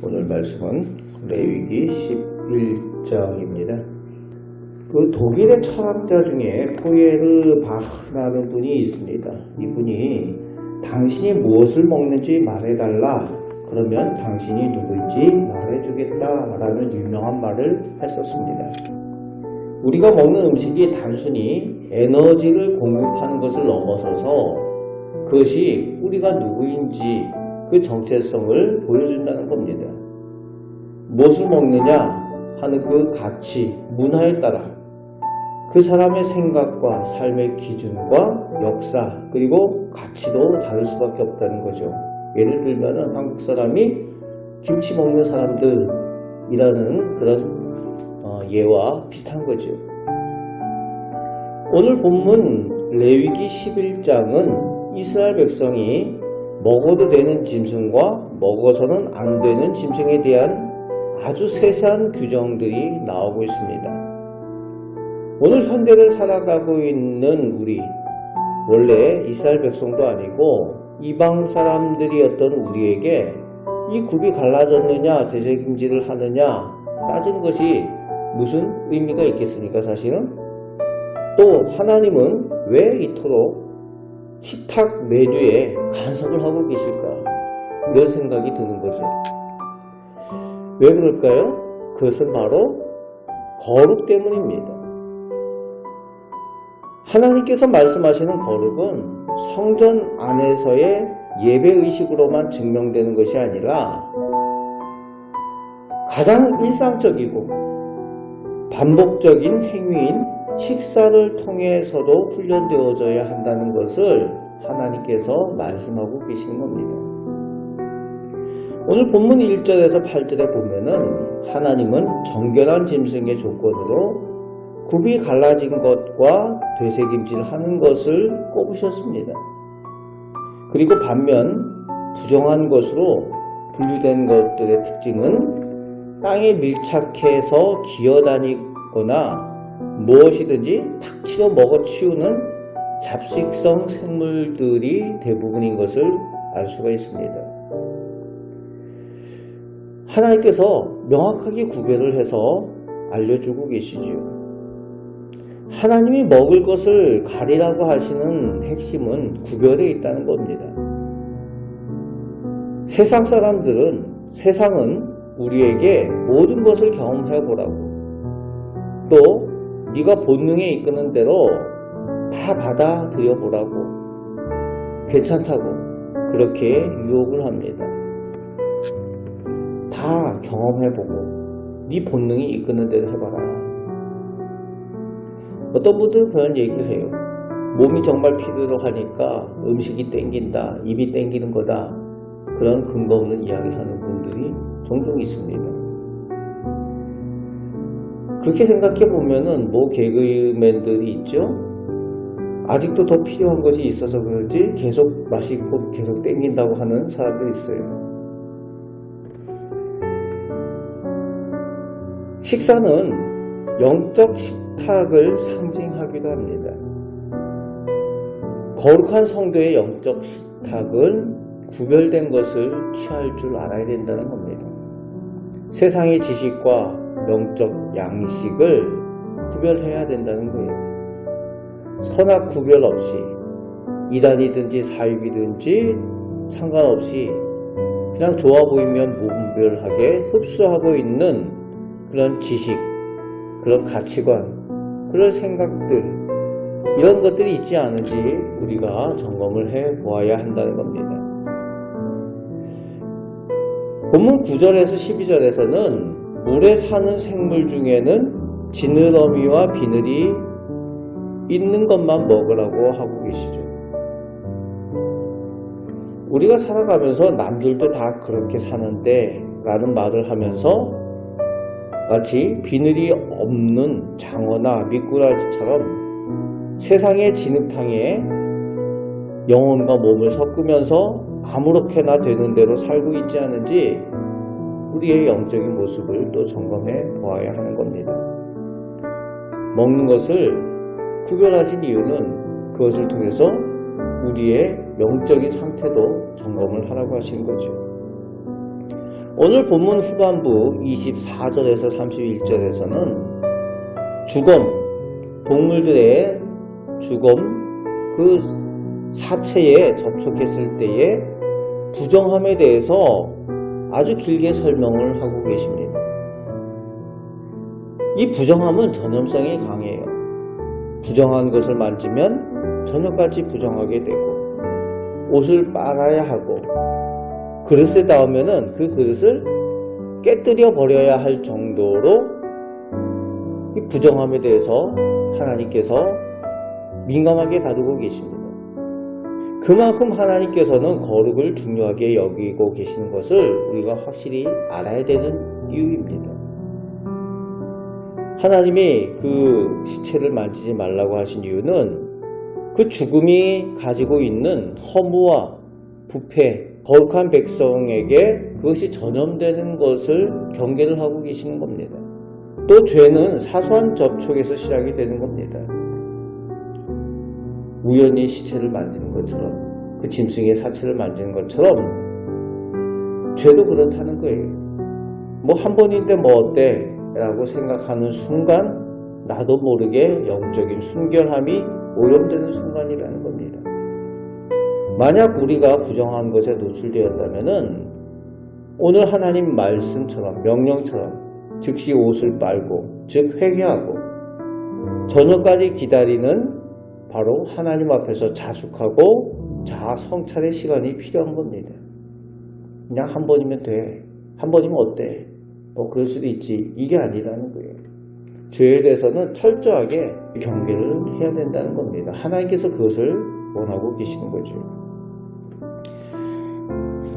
오늘 말씀은 레위기 11장입니다. 그 독일의 철학자 중에 포예르 바흐라는 분이 있습니다. 이분이 당신이 무엇을 먹는지 말해달라, 그러면 당신이 누구인지 말해주겠다라는 유명한 말을 했었습니다. 우리가 먹는 음식이 단순히 에너지를 공급하는 것을 넘어서서 그것이 우리가 누구인지 그 정체성을 보여준다는 겁니다. 무엇을 먹느냐 하는 그 가치, 문화에 따라 그 사람의 생각과 삶의 기준과 역사 그리고 가치도 다를 수밖에 없다는 거죠. 예를 들면 한국 사람이 김치 먹는 사람들이라는 그런 예와 비슷한 거죠. 오늘 본문 레위기 11장은 이스라엘 백성이 먹어도 되는 짐승과 먹어서는 안 되는 짐승에 대한 아주 세세한 규정들이 나오고 있습니다. 오늘 현대를 살아가고 있는 우리, 원래 이스라엘 백성도 아니고 이방 사람들이었던 우리에게 이 굽이 갈라졌느냐 되새김질을 하느냐 따지는 것이 무슨 의미가 있겠습니까? 사실은 또 하나님은 왜 이토록 식탁 메뉴에 간섭을 하고 계실까? 이런 생각이 드는 거죠. 왜 그럴까요? 그것은 바로 거룩 때문입니다. 하나님께서 말씀하시는 거룩은 성전 안에서의 예배의식으로만 증명되는 것이 아니라 가장 일상적이고 반복적인 행위인 식사를 통해서도 훈련되어져야 한다는 것을 하나님께서 말씀하고 계시는 겁니다. 오늘 본문 1절에서 8절에 보면은 하나님은 정결한 짐승의 조건으로 굽이 갈라진 것과 되새김질 하는 것을 꼽으셨습니다. 그리고 반면 부정한 것으로 분류된 것들의 특징은 땅에 밀착해서 기어다니거나 무엇이든지 탁 치려 먹어치우는 잡식성 생물들이 대부분인 것을 알 수가 있습니다. 하나님께서 명확하게 구별을 해서 알려주고 계시지요. 하나님이 먹을 것을 가리라고 하시는 핵심은 구별에 있다는 겁니다. 세상은 우리에게 모든 것을 경험해 보라고, 또 네가 본능에 이끄는 대로 다 받아들여 보라고, 괜찮다고 그렇게 유혹을 합니다. 다 경험해보고 네 본능이 이끄는 대로 해봐라. 어떤 분들은 그런 얘기를 해요. 몸이 정말 필요로 하니까 음식이 땡긴다, 입이 땡기는 거다, 그런 근거 없는 이야기를 하는 분들이 종종 있습니다. 그렇게 생각해 보면은 개그맨들이 있죠. 아직도 더 필요한 것이 있어서 그런지 계속 맛있고 계속 땡긴다고 하는 사람들이 있어요. 식사는 영적 식탁을 상징하기도 합니다. 거룩한 성도의 영적 식탁은 구별된 것을 취할 줄 알아야 된다는 겁니다. 세상의 지식과 영적 양식을 구별해야 된다는 거예요. 선악 구별 없이 이단이든지 사입이든지 상관없이 그냥 좋아 보이면 무분별하게 흡수하고 있는 그런 지식, 그런 가치관, 그런 생각들, 이런 것들이 있지 않은지 우리가 점검을 해 보아야 한다는 겁니다. 본문 9절에서 12절에서는 물에 사는 생물 중에는 지느러미와 비늘이 있는 것만 먹으라고 하고 계시죠. 우리가 살아가면서 남들도 다 그렇게 사는데 라는 말을 하면서 마치 비늘이 없는 장어나 미꾸라지처럼 세상의 진흙탕에 영혼과 몸을 섞으면서 아무렇게나 되는 대로 살고 있지 않은지 우리의 영적인 모습을 또 점검해 보아야 하는 겁니다. 먹는 것을 구별하신 이유는 그것을 통해서 우리의 영적인 상태도 점검을 하라고 하시는 거죠. 오늘 본문 후반부 24절에서 31절에서는 죽음, 동물들의 죽음, 그 사체에 접촉했을 때의 부정함에 대해서 아주 길게 설명을 하고 계십니다. 이 부정함은 전염성이 강해요. 부정한 것을 만지면 저녁같이 부정하게 되고, 옷을 빨아야 하고, 그릇에 닿으면은 그 그릇을 깨뜨려 버려야 할 정도로 이 부정함에 대해서 하나님께서 민감하게 다루고 계십니다. 그만큼 하나님께서는 거룩을 중요하게 여기고 계시는 것을 우리가 확실히 알아야 되는 이유입니다. 하나님이 그 시체를 만지지 말라고 하신 이유는 그 죽음이 가지고 있는 허무와 부패, 거룩한 백성에게 그것이 전염되는 것을 경계를 하고 계시는 겁니다. 또 죄는 사소한 접촉에서 시작이 되는 겁니다. 우연히 시체를 만지는 것처럼, 그 짐승의 사체를 만지는 것처럼 죄도 그렇다는 거예요. 뭐 한 번인데 뭐 어때? 라고 생각하는 순간 나도 모르게 영적인 순결함이 오염되는 순간이라는 겁니다. 만약 우리가 부정한 것에 노출되었다면 오늘 하나님 말씀처럼, 명령처럼 즉시 옷을 빨고, 즉 회개하고 저녁까지 기다리는 바로 하나님 앞에서 자숙하고 자아 성찰의 시간이 필요한 겁니다. 그냥 한 번이면 돼. 한 번이면 어때? 뭐 그럴 수도 있지. 이게 아니라는 거예요. 죄에 대해서는 철저하게 경계를 해야 된다는 겁니다. 하나님께서 그것을 원하고 계시는 거죠.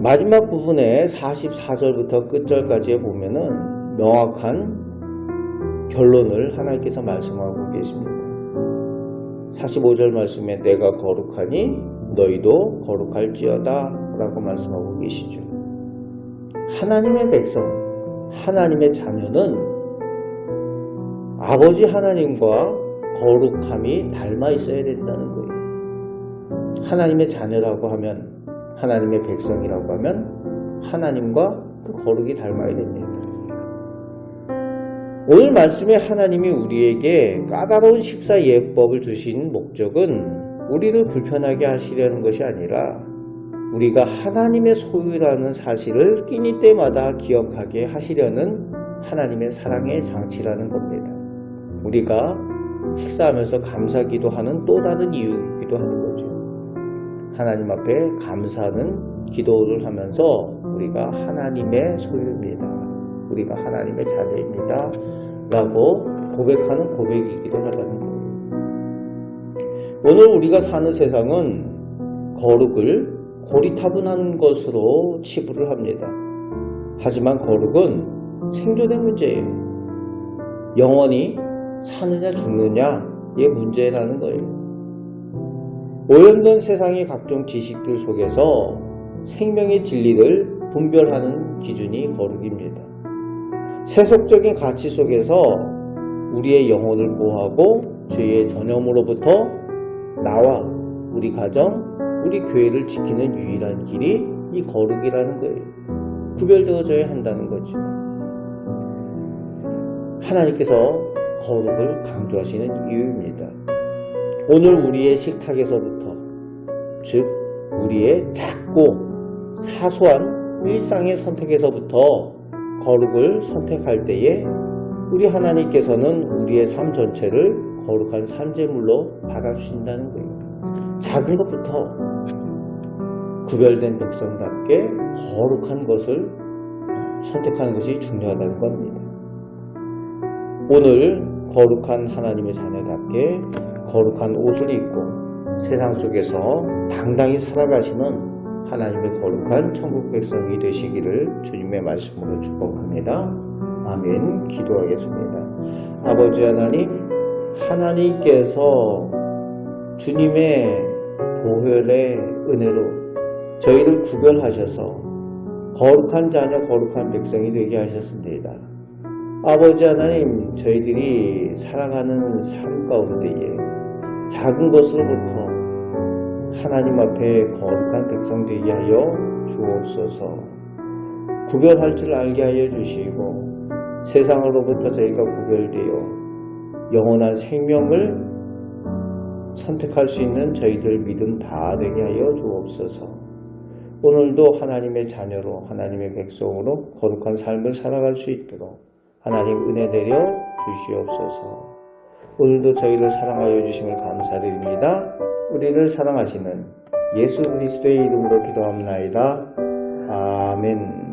마지막 부분에 44절부터 끝절까지에 보면은 명확한 결론을 하나님께서 말씀하고 계십니다. 45절 말씀에 내가 거룩하니 너희도 거룩할지어다 라고 말씀하고 계시죠. 하나님의 백성, 하나님의 자녀는 아버지 하나님과 거룩함이 닮아 있어야 된다는 거예요. 하나님의 자녀라고 하면, 하나님의 백성이라고 하면 하나님과 그 거룩이 닮아야 됩니다. 오늘 말씀에 하나님이 우리에게 까다로운 식사 예법을 주신 목적은 우리를 불편하게 하시려는 것이 아니라 우리가 하나님의 소유라는 사실을 끼니 때마다 기억하게 하시려는 하나님의 사랑의 장치라는 겁니다. 우리가 식사하면서 감사기도하는 또 다른 이유이기도 하는 거죠. 하나님 앞에 감사하는 기도를 하면서 우리가 하나님의 소유입니다. 우리가 하나님의 자녀입니다. 라고 고백하는 고백이기도 하다는 거예요. 오늘 우리가 사는 세상은 거룩을 고리타분한 것으로 치부를 합니다. 하지만 거룩은 생존의 문제예요. 영원히 사느냐 죽느냐의 문제라는 거예요. 오염된 세상의 각종 지식들 속에서 생명의 진리를 분별하는 기준이 거룩입니다. 세속적인 가치 속에서 우리의 영혼을 보호하고 죄의 전염으로부터 나와 우리 가정, 우리 교회를 지키는 유일한 길이 이 거룩이라는 거예요. 구별되어져야 한다는 거죠. 하나님께서 거룩을 강조하시는 이유입니다. 오늘 우리의 식탁에서부터, 즉 우리의 작고 사소한 일상의 선택에서부터 거룩을 선택할 때에 우리 하나님께서는 우리의 삶 전체를 거룩한 산재물로 받아주신다는 거예요. 작은 것부터 구별된 백성답게 거룩한 것을 선택하는 것이 중요하다는 겁니다. 오늘 거룩한 하나님의 자녀답게 거룩한 옷을 입고 세상 속에서 당당히 살아가시는 하나님의 거룩한 천국 백성이 되시기를 주님의 말씀으로 축복합니다. 아멘. 기도하겠습니다. 아버지 하나님, 하나님께서 주님의 보혈의 은혜로 저희를 구별하셔서 거룩한 자녀, 거룩한 백성이 되게 하셨습니다. 아버지 하나님, 저희들이 살아가는 삶 가운데에 작은 것으로부터 하나님 앞에 거룩한 백성 되게 하여 주옵소서. 구별할 줄 알게 하여 주시고 세상으로부터 저희가 구별되어 영원한 생명을 선택할 수 있는 저희들 믿음 다 되게 하여 주옵소서. 오늘도 하나님의 자녀로 하나님의 백성으로 거룩한 삶을 살아갈 수 있도록 하나님 은혜 내려 주시옵소서. 오늘도 저희를 사랑하여 주심을 감사드립니다. 우리를 사랑하시는 예수 그리스도의 이름으로 기도합나이다. 아멘.